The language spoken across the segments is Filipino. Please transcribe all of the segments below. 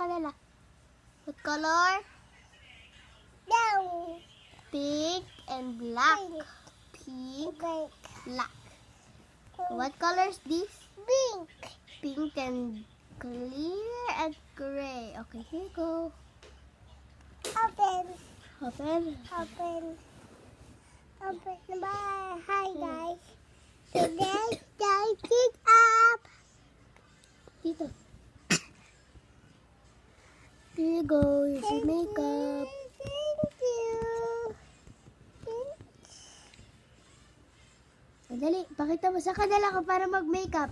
kanila. What color? No. Pink and black. Pink, black. What color is this? Pink. Pink and clear and gray. Okay, here you go. Open. Open. Open. Open. Bye. Hi guys. Today, light up. Dito. Here you go. Here's your makeup. Thank you. Dali, pakita mo sa kanila ko para mag-makeup.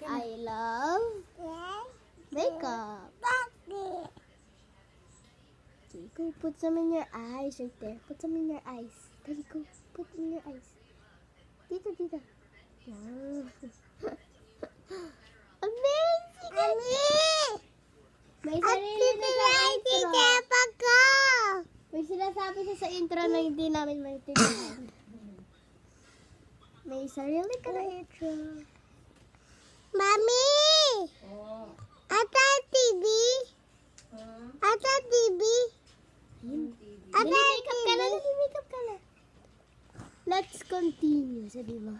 I love makeup. Okay, go put some in your eyes right there. Put some in your eyes. Dali, go. Put in your eyes. Dito, dito. Yeah. Amazing! May sarili na sa intro. May sinasabi siya sa intro na hindi namin maintindihan. May sarili ka na intro. Mami! Ata TV? Ata TV? Nali-makeup ka na, nali-makeup ka na. Let's continue, sabi mo.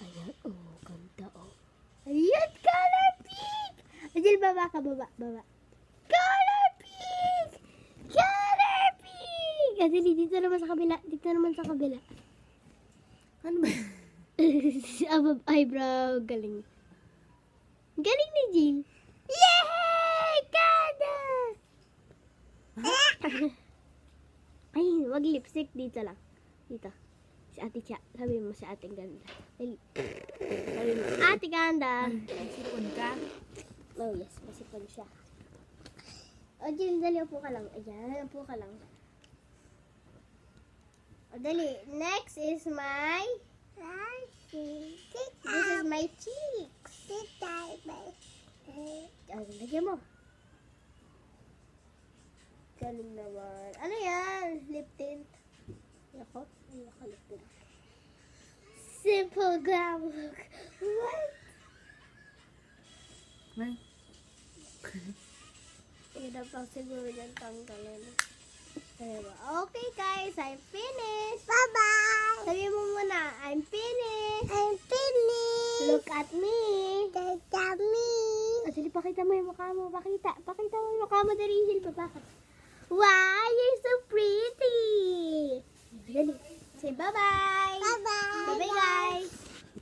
Ayan, oh, ganda, oh. Ayan, color pink! Ajil, baba ka, baba. Color pink! Color pink! Ajil, dito naman sa kabila. Ano ba? Above eyebrow, galing. Galing ni Jill. Yay! Ganda! Ay, wag lipstick. Dito lang. Dito. Si Ate Cha. Sabi mo si Ate Ganda. Dali. Sabi mo, Ate Ganda. Sipon ka? Oh, yes. Masipag siya. O, Jill, dali. Upo ka lang. Ayan, upo ka lang. O, dali. Next is my... This is my cheeks. Lagyan mo. Galing naman. Ano yan? Lip tint. Ako? Ay, nakalip tint. Simple glam look. What? May? Hirap ang siguro yung tanggalin. Okay guys, I'm finished. Bye-bye. Sabi mo muna, I'm finished. I'm finished. Look at me. Look at me. Sige, pakita mo yung mukha mo. Pakita mo yung mukha mo. Dari, Hill, babakit. Wow, you're so pretty. Dali. Say bye-bye.